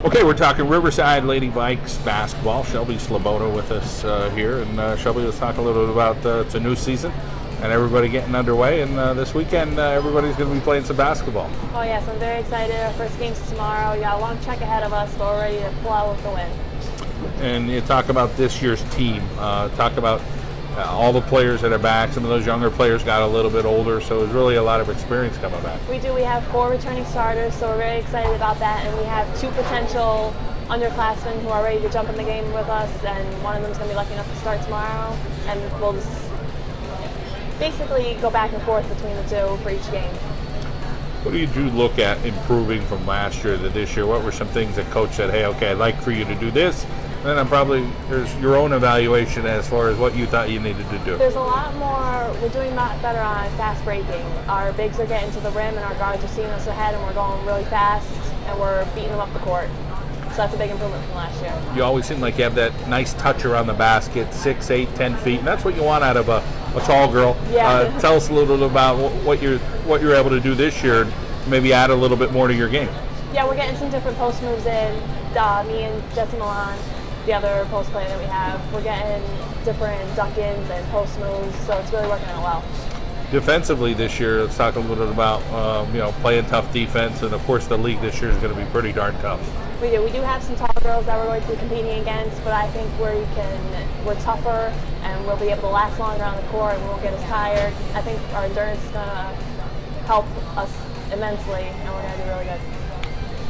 Okay, we're talking Riverside Lady Vikes basketball. Shelby Sloboda with us here. And Shelby, let's talk a little bit about it's a new season and everybody getting underway. And this weekend, everybody's going to be playing some basketball. Oh, yes, I'm very excited. Our first game's tomorrow. We got a long trek ahead of us, but we're ready to pull out with the win. And you talk about this year's team. Talk about all the players that are back. Some of those younger players got a little bit older, so there's really a lot of experience coming back. We do. We have 4 returning starters, so we're very excited about that. And we have 2 potential underclassmen who are ready to jump in the game with us, and one of them is going to be lucky enough to start tomorrow. And we'll just basically go back and forth between the 2 for each game. What did you look at improving from last year to this year? What were some things that Coach said, hey, okay, I'd like for you to do this? And then there's your own evaluation as far as what you thought you needed to do. There's a lot more. We're doing a lot better on fast breaking. Our bigs are getting to the rim, and our guards are seeing us ahead, and we're going really fast, and we're beating them up the court. So that's a big improvement from last year. You always seem like you have that nice touch around the basket, 6, 8, 10 feet, and that's what you want out of a tall girl. Yeah. Tell us a little bit about what you're able to do this year, and maybe add a little bit more to your game. Yeah, we're getting some different post moves in. Me and Jess and Milan, the other post player that we have, we're getting different duck-ins and post moves, so it's really working out well. Defensively this year, let's talk a little bit about playing tough defense, and of course the league this year is going to be pretty darn tough. We do. We do have some tall girls that we're going to be competing against, but I think we're tougher and we'll be able to last longer on the court and we won't get as tired. I think our endurance is going to help us immensely, and we're going to do really good.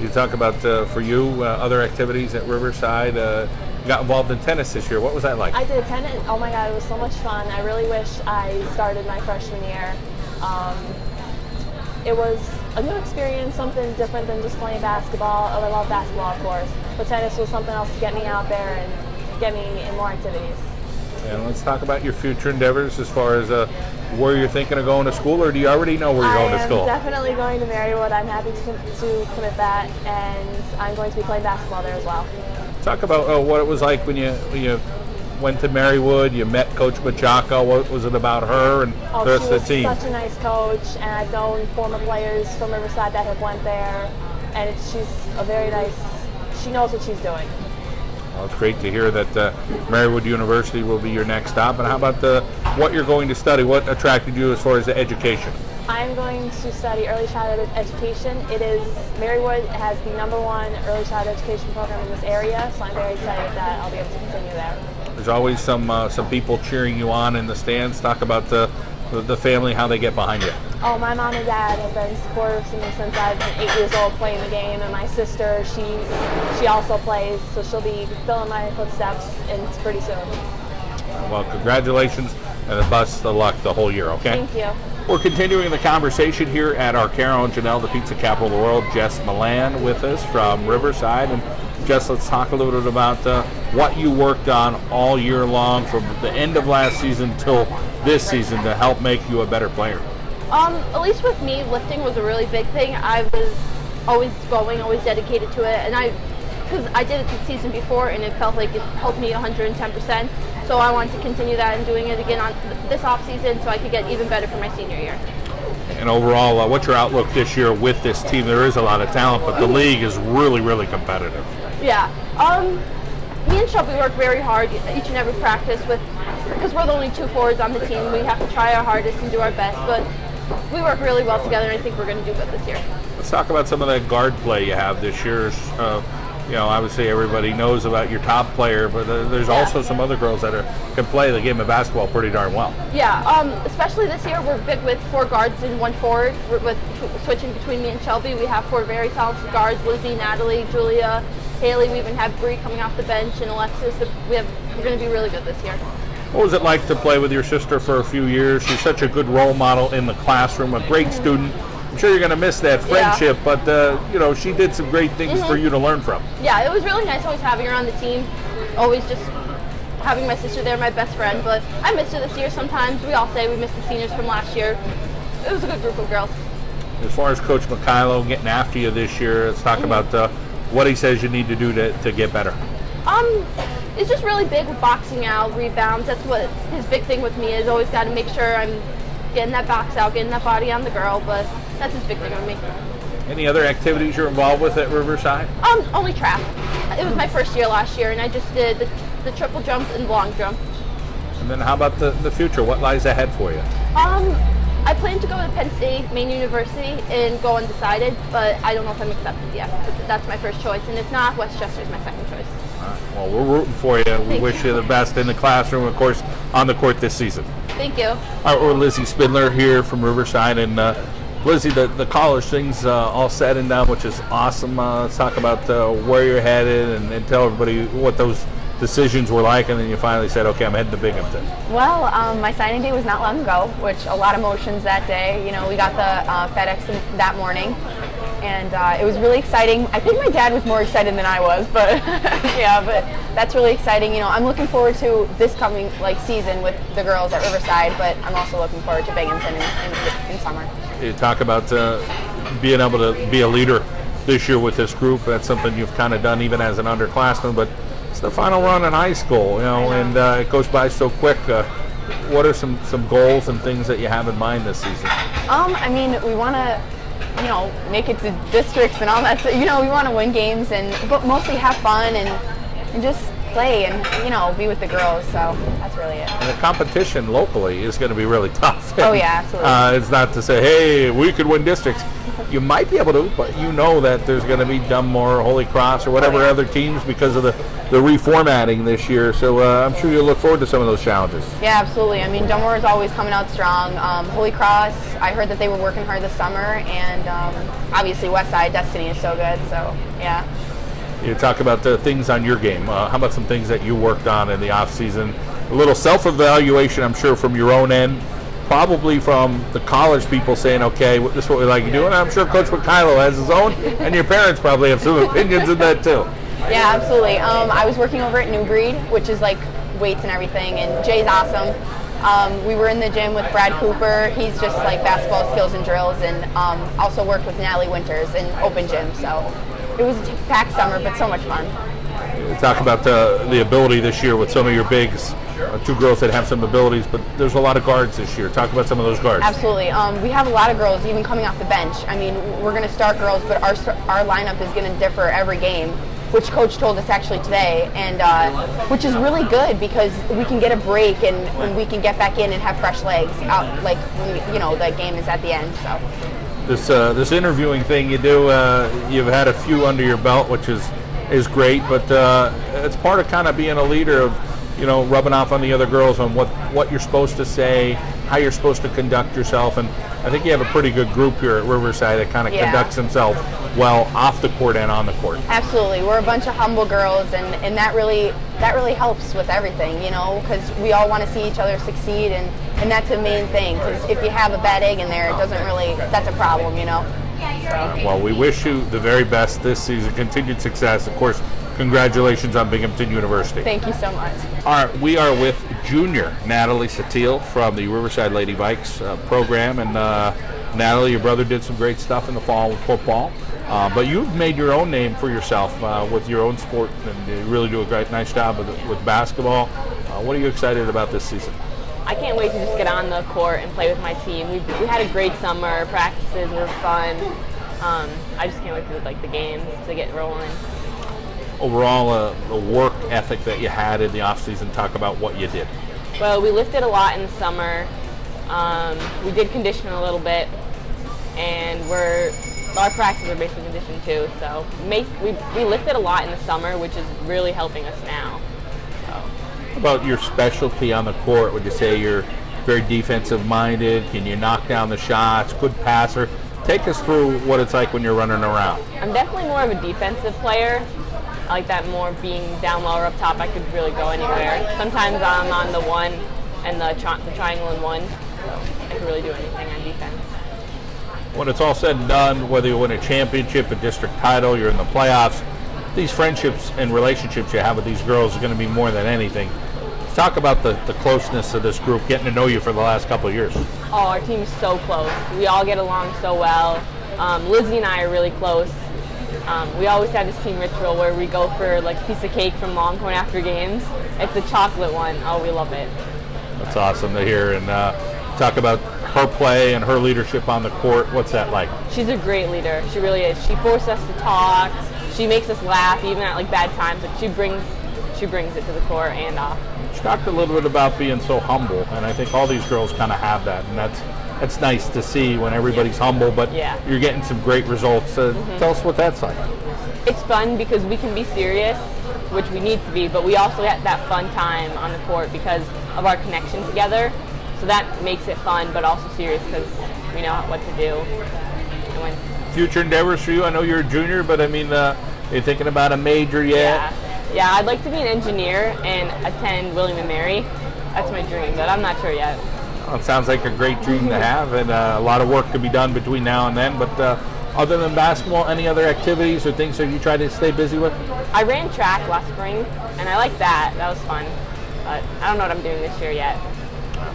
You talk about, for you, other activities at Riverside. You got involved in tennis this year. What was that like? I did tennis. Oh my God, it was so much fun. I really wish I started my freshman year. It was a new experience, something different than just playing basketball. Oh, I love basketball, of course, but tennis was something else to get me out there and get me in more activities. And let's talk about your future endeavors as far as where you're thinking of going to school, or do you already know where you're going to school? I'm definitely going to Marywood. I'm happy to commit that, and I'm going to be playing basketball there as well. Talk about what it was like when you went to Marywood, you met Coach Machaka. What was it about her and the rest of the team? She was such a nice coach, and I've known former players from Riverside that have went there, and she's a very nice, she knows what she's doing. Well, it's great to hear that Marywood University will be your next stop. And how about what you're going to study? What attracted you as far as the education? I'm going to study early childhood education. Marywood has the #1 early childhood education program in this area, so I'm very excited that I'll be able to continue there. There's always some people cheering you on in the stands. Talk about the family, how they get behind you. Oh, my mom and dad have been supportive to me since I've been 8 years old playing the game, and my sister, she also plays, so she'll be filling my footsteps pretty soon. Well, congratulations, and the best of luck the whole year, okay? Thank you. We're continuing the conversation here at Arcaro Genell, the pizza capital of the world. Jess Milan with us from Riverside. And Jess, let's talk a little bit about what you worked on all year long from the end of last season till this season to help make you a better player. At least with me, lifting was a really big thing. I was always dedicated to it, and because I did it the season before and it felt like it helped me 110%. So I wanted to continue that and doing it again on this off season so I could get even better for my senior year. And overall, what's your outlook this year with this team? There is a lot of talent, but the league is really, really competitive. Yeah. Me and Shelby work very hard each and every practice because we're the only 2 forwards on the team. We have to try our hardest and do our best, but we work really well together, and I think we're going to do good this year. Let's talk about some of that guard play you have this year. Obviously everybody knows about your top player, but there's also some other girls that can play the game of basketball pretty darn well. Yeah, especially this year, we're big with 4 guards and 1 forward. With switching between me and Shelby, we have 4 very talented guards: Lizzie, Natalie, Julia, Haley. We even have Bree coming off the bench, and Alexis. We're going to be really good this year. What was it like to play with your sister for a few years? She's such a good role model in the classroom, a great student. I'm sure you're going to miss that friendship, but she did some great things for you to learn from. Yeah, it was really nice always having her on the team. Always just having my sister there, my best friend. But I missed her this year sometimes. We all say we missed the seniors from last year. It was a good group of girls. As far as Coach McCollough getting after you this year, let's talk about what he says you need to do to get better. It's just really big with boxing out, rebounds. That's what his big thing with me is. Always got to make sure I'm getting that box out, getting that body on the girl, but that's his big thing with me. Any other activities you're involved with at Riverside? Only track. It was my first year last year, and I just did the triple jump and long jump. And then how about the future? What lies ahead for you? I plan to go to Penn State, Maine University, and go undecided, but I don't know if I'm accepted yet. That's my first choice, and if not, Westchester's my second choice. Well, we're rooting for you. We wish you the best in the classroom, of course, on the court this season. Thank you. All right, we're Lizzie Spindler here from Riverside, and Lizzie, the college thing's all said and done, which is awesome. Let's talk about where you're headed and tell everybody what those decisions were like, and then you finally said, okay, I'm heading to Binghamton. Well, my signing day was not long ago, which a lot of emotions that day. You know, we got the FedEx that morning, and it was really exciting. I think my dad was more excited than I was, but yeah, but that's really exciting. You know, I'm looking forward to this coming season with the girls at Riverside, but I'm also looking forward to Binghamton in summer. You talk about being able to be a leader this year with this group. That's something you've kind of done even as an underclassman, but it's the final run in high school, and it goes by so quick. What are some goals and things that you have in mind this season? I mean, we want to, make it to districts and all that. So, we want to win games, but mostly have fun and just play and, be with the girls. So that's really it. And the competition locally is going to be really tough. Oh, yeah, absolutely. It's not to say, hey, we could win districts. You might be able to, but that there's going to be Dunmore, Holy Cross, or whatever other teams because of the reformatting this year. So I'm sure you'll look forward to some of those challenges. Yeah, absolutely. I mean, Dunmore is always coming out strong. Holy Cross, I heard that they were working hard this summer, and obviously Westside Destiny is so good. So yeah. You talk about the things on your game. How about some things that you worked on in the off season? A little self-evaluation, I'm sure, from your own end. Probably from the college people saying, okay, this is what we like to do. And I'm sure Coach McCollough has his own, and your parents probably have some opinions in that too. Yeah, absolutely. I was working over at New Breed, which is like weights and everything, and Jay's awesome. We were in the gym with Brad Cooper. He's just like basketball skills and drills, and also worked with Natalie Winters in open gym. So it was a packed summer, but so much fun. Talk about the ability this year with some of your bigs. Two girls that have some abilities, but there's a lot of guards this year. Talk about some of those guards. Absolutely. We have a lot of girls even coming off the bench. I mean, we're going to start girls, but our lineup is going to differ every game, which Coach told us actually today, and which is really good because we can get a break and we can get back in and have fresh legs out, like when the game is at the end. So this interviewing thing you do, you've had a few under your belt, which is great, but it's part of kind of being a leader of rubbing off on the other girls on what you're supposed to say, how you're supposed to conduct yourself, and I think you have a pretty good group here at Riverside that kind of conducts themselves well off the court and on the court. Absolutely, we're a bunch of humble girls, and that really helps with everything, because we all want to see each other succeed, and that's the main thing. Because if you have a bad egg in there, it doesn't really, that's a problem, Well, we wish you the very best this season, continued success, of course. Congratulations on Binghamton University. Thank you so much. All right, we are with junior Natalie Cityll from the Riverside Lady Vikes program. And Natalie, your brother did some great stuff in the fall with football. But you've made your own name for yourself with your own sport, and you really do a nice job with basketball. What are you excited about this season? I can't wait to just get on the court and play with my team. We had a great summer. Practices were fun. I just can't wait for the games to get rolling. Overall, the work ethic that you had in the off-season, talk about what you did. Well, we lifted a lot in the summer. We did condition a little bit, and our practices are basically conditioned too. So we lifted a lot in the summer, which is really helping us now. So. About your specialty on the court, would you say you're very defensive-minded? Can you knock down the shots? Good passer? Take us through what it's like when you're running around. I'm definitely more of a defensive player. I like that more, being down low or up top. I could really go anywhere. Sometimes I'm on the one and the triangle and one, so I can really do anything on defense. When it's all said and done, whether you win a championship, a district title, you're in the playoffs, these friendships and relationships you have with these girls are going to be more than anything. Talk about the closeness of this group, getting to know you for the last couple of years. Oh, our team is so close. We all get along so well. Lizzie and I are really close. We always have this team ritual where we go for a piece of cake from Longhorn after games. It's the chocolate one. Oh, we love it. That's awesome to hear. And talk about her play and her leadership on the court. What's that like? She's a great leader. She really is. She forces us to talk. She makes us laugh even at like bad times. Like she brings it to the court and off. You talked a little bit about being so humble, and I think all these girls kind of have that, and that's nice to see when everybody's humble, but you're getting some great results. Tell us what that's like. It's fun because we can be serious, which we need to be, but we also get that fun time on the court because of our connection together. So that makes it fun, but also serious because we know what to do and when. Future endeavors for you? I know you're a junior, but I mean, you're thinking about a major yet? Yeah, I'd like to be an engineer and attend William & Mary. That's my dream, but I'm not sure yet. Well, it sounds like a great dream to have, and a lot of work to be done between now and then. But other than basketball, any other activities or things that you try to stay busy with? I ran track last spring, and I liked that. That was fun. But I don't know what I'm doing this year yet.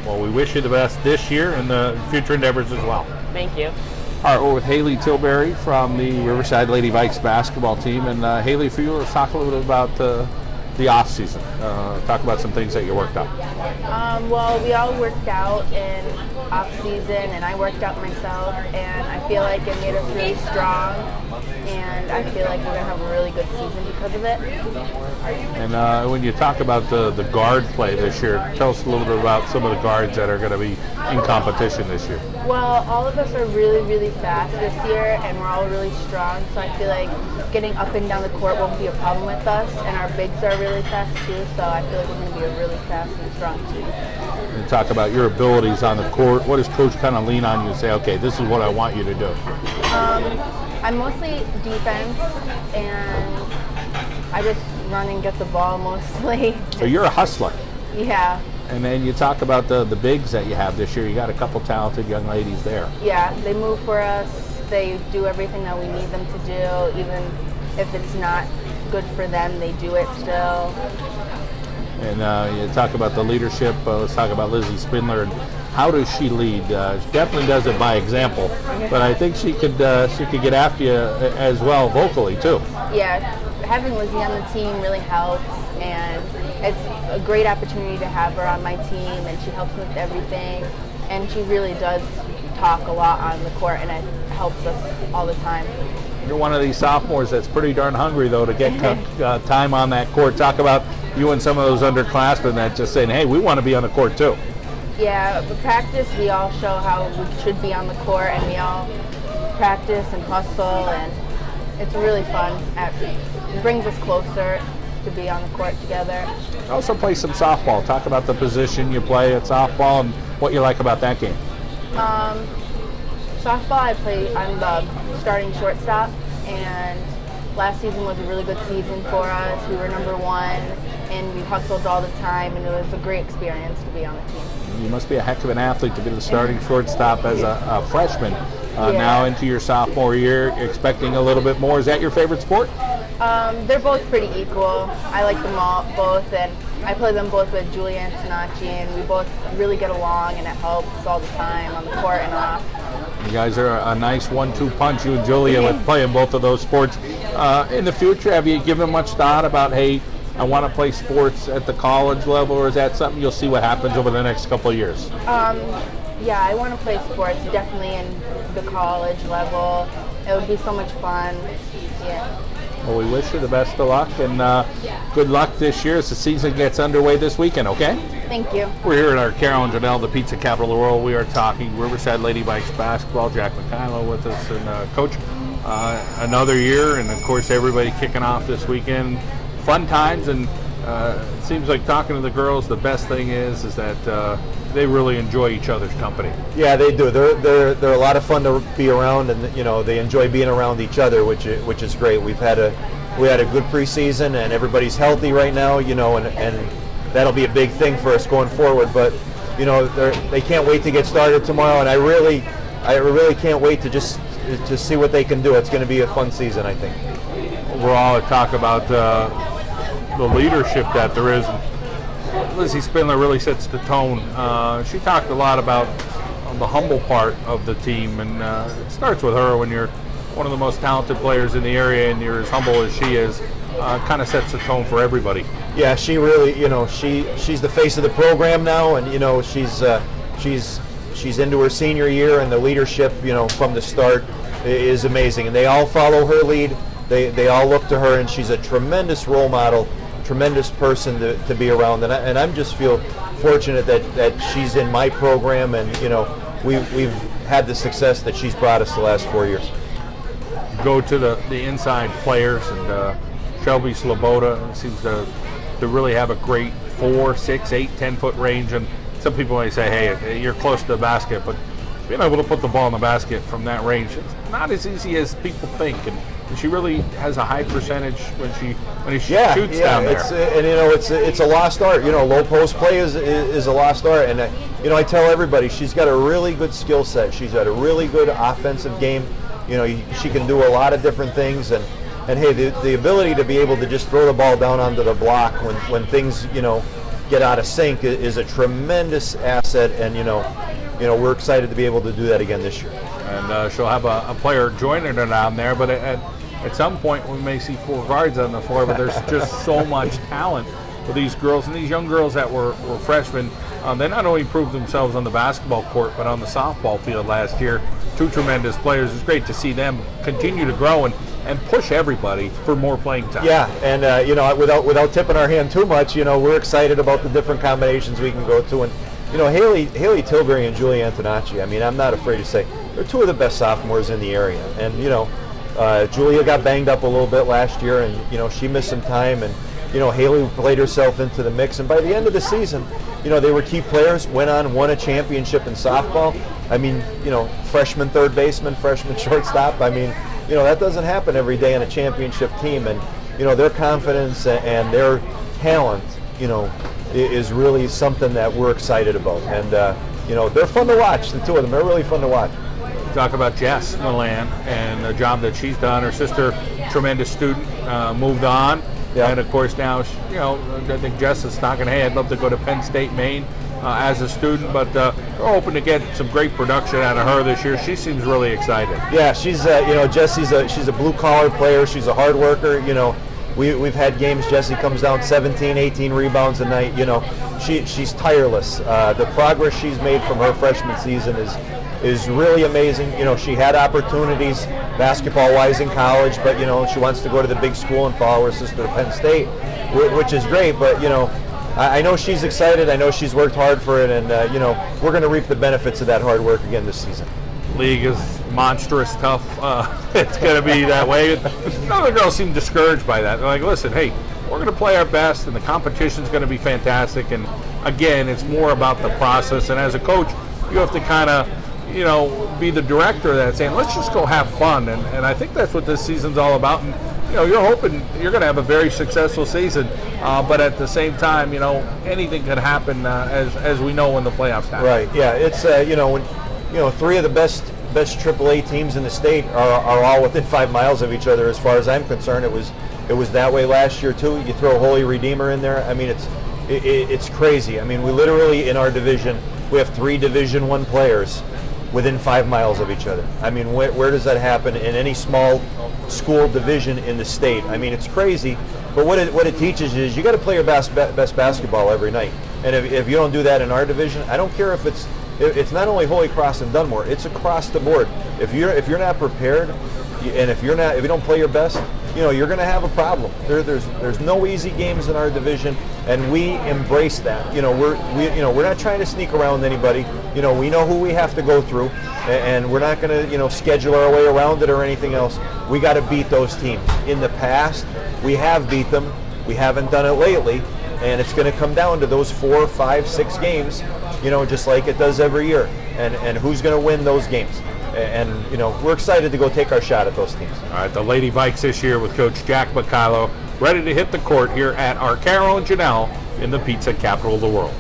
Well, we wish you the best this year and the future endeavors as well. Thank you. All right, we're with Haley Tilbury from the Riverside Lady Vikes basketball team. And Haley, for you, let's talk a little bit about the off season. Talk about some things that you worked on. Well, we all worked out in off season, and I worked out myself, and I feel like it made us really strong, and I feel like we're gonna have a really good season because of it. And when you talk about the guard play this year, tell us a little bit about some of the guards that are going to be in competition this year. Well, all of us are really, really fast this year, and we're all really strong, so I feel like getting up and down the court won't be a problem with us, and our bigs are really fast too, so I feel like we're going to be a really fast and strong team. And talk about your abilities on the court. What does Coach kind of lean on you and say, okay, this is what I want you to do? I'm mostly defense, and I just run and get the ball mostly. So you're a hustler. Yeah. And then you talk about the bigs that you have this year. You got a couple talented young ladies there. Yeah, they move for us. They do everything that we need them to do. Even if it's not good for them, they do it still. And you talk about the leadership. Let's talk about Lizzie Spindler. And how does she lead? She definitely does it by example, but I think she could get after you as well vocally too. Yeah, having Lizzie on the team really helps, and it's a great opportunity to have her on my team, and she helps me with everything, and she really does talk a lot on the court, and it helps us all the time. You're one of these sophomores that's pretty darn hungry, though, to get time on that court. Talk about you and some of those underclassmen that just saying, hey, we want to be on the court too. Yeah, but practice, we all show how we should be on the court, and we all practice and hustle, and it's really fun. It brings us closer to be on the court together. Also play some softball. Talk about the position you play at softball and what you like about that game. Softball, I'm the starting shortstop, and last season was a really good season for us. We were number 1, and we hustled all the time, and it was a great experience to be on the team. You must be a heck of an athlete to be the starting shortstop as a freshman. Now into your sophomore year, expecting a little bit more. Is that your favorite sport? They're both pretty equal. I like them all both, and I play them both with Julia and Tanachi, and we both really get along, and it helps all the time on the court and off. You guys are a nice 1-2 punch, you and Julia, with playing both of those sports. In the future, have you given much thought about, hey, I want to play sports at the college level, or is that something you'll see what happens over the next couple of years? Yeah, I want to play sports definitely in the college level. It would be so much fun. Yeah. Well, we wish you the best of luck, and good luck this year as the season gets underway this weekend, okay? Thank you. We're here at Arcaro Genell, the pizza capital of the world. We are talking Riverside Lady Vikes basketball. Jack McCollough with us, and Coach, another year, and of course everybody kicking off this weekend. Fun times, and it seems like talking to the girls, the best thing is that they really enjoy each other's company. Yeah, they do. They're a lot of fun to be around, and they enjoy being around each other, which is great. We had a good preseason, and everybody's healthy right now, and that'll be a big thing for us going forward. But they can't wait to get started tomorrow, and I really can't wait to see what they can do. It's going to be a fun season, I think. Overall, talk about the leadership that there is. Lizzie Spindler really sets the tone. She talked a lot about the humble part of the team, and it starts with her. When you're one of the most talented players in the area and you're as humble as she is, kind of sets the tone for everybody. Yeah, she really, she's the face of the program now, and she's she's into her senior year, and the leadership, from the start is amazing. And they all follow her lead. They all look to her, and she's a tremendous role model, tremendous person to be around. And I just feel fortunate that she's in my program, and we've had the success that she's brought us the last 4 years. Go to the inside players, and Shelby Sloboda seems to really have a great 4, 6, 8, 10-foot range. And some people may say, hey, you're close to the basket, but being able to put the ball in the basket from that range, it's not as easy as people think. And she really has a high percentage when she shoots down there. It's a lost art. Low post play is a lost art. And I tell everybody, she's got a really good skill set. She's got a really good offensive game. She can do a lot of different things, and hey, the ability to be able to just throw the ball down onto the block when things get out of sync is a tremendous asset. And we're excited to be able to do that again this year. And she'll have a player joining her down there, but at some point we may see 4 guards on the floor. But there's just so much talent with these girls, and these young girls that were freshmen. They not only proved themselves on the basketball court, but on the softball field last year. 2 tremendous players. It's great to see them continue to grow and push everybody for more playing time. Yeah, and without tipping our hand too much, we're excited about the different combinations we can go to. And Haley Tilbury and Julie Antonacci, I'm not afraid to say they're 2 of the best sophomores in the area. And Julia got banged up a little bit last year, and she missed some time, and Haley played herself into the mix. And by the end of the season, they were key players, won a championship in softball. Freshman third baseman, freshman shortstop. That doesn't happen every day on a championship team. And, their confidence and their talent, is really something that we're excited about. And, they're fun to watch, the 2 of them. They're really fun to watch. Talk about Jess Milan and the job that she's done. Her sister, tremendous student, moved on. Yeah. And, of course, now, I think Jess is knocking, hey, I'd love to go to Penn State, Maine as a student, but we're hoping to get some great production out of her this year. She seems really excited. Yeah, she's, she's a blue-collar player. She's a hard worker. We've had games, Jessie comes down 17, 18 rebounds a night. She's tireless. The progress she's made from her freshman season is really amazing. She had opportunities basketball-wise in college, but, she wants to go to the big school and follow her sister to Penn State, which is great. But, I know she's excited. I know she's worked hard for it, and, we're going to reap the benefits of that hard work again this season. League is monstrous tough. It's going to be that way. Other girls seem discouraged by that. They're like, listen, hey, we're going to play our best, and the competition's going to be fantastic. And, again, it's more about the process. And as a coach, you have to kind of, be the director of that, saying, let's just go have fun. And I think that's what this season's all about. And, you're hoping you're going to have a very successful season. But at the same time, anything could happen as we know when the playoffs happen. Right, yeah. It's, when 3 of the best AAA teams in the state are all within 5 miles of each other. As far as I'm concerned, it was that way last year too. You throw Holy Redeemer in there. It's crazy. We literally in our division we have 3 Division I players within 5 miles of each other. Where does that happen in any small school division in the state? It's crazy. But what it teaches is you got to play your best basketball every night. And if you don't do that in our division, I don't care if it's not only Holy Cross and Dunmore, it's across the board. If you're not prepared, and if you don't play your best, you're going to have a problem. There's no easy games in our division, and we embrace that. We're not trying to sneak around anybody. We know who we have to go through, and we're not going to schedule our way around it or anything else. We got to beat those teams. In the past, we have beat them. We haven't done it lately, and it's going to come down to those 4, 5, 6 games. Just like it does every year, and who's going to win those games. And we're excited to go take our shot at those teams. All right, the Lady Vikes this year with Coach Jack McCollough ready to hit the court here at Arcaro Genell in the pizza capital of the world.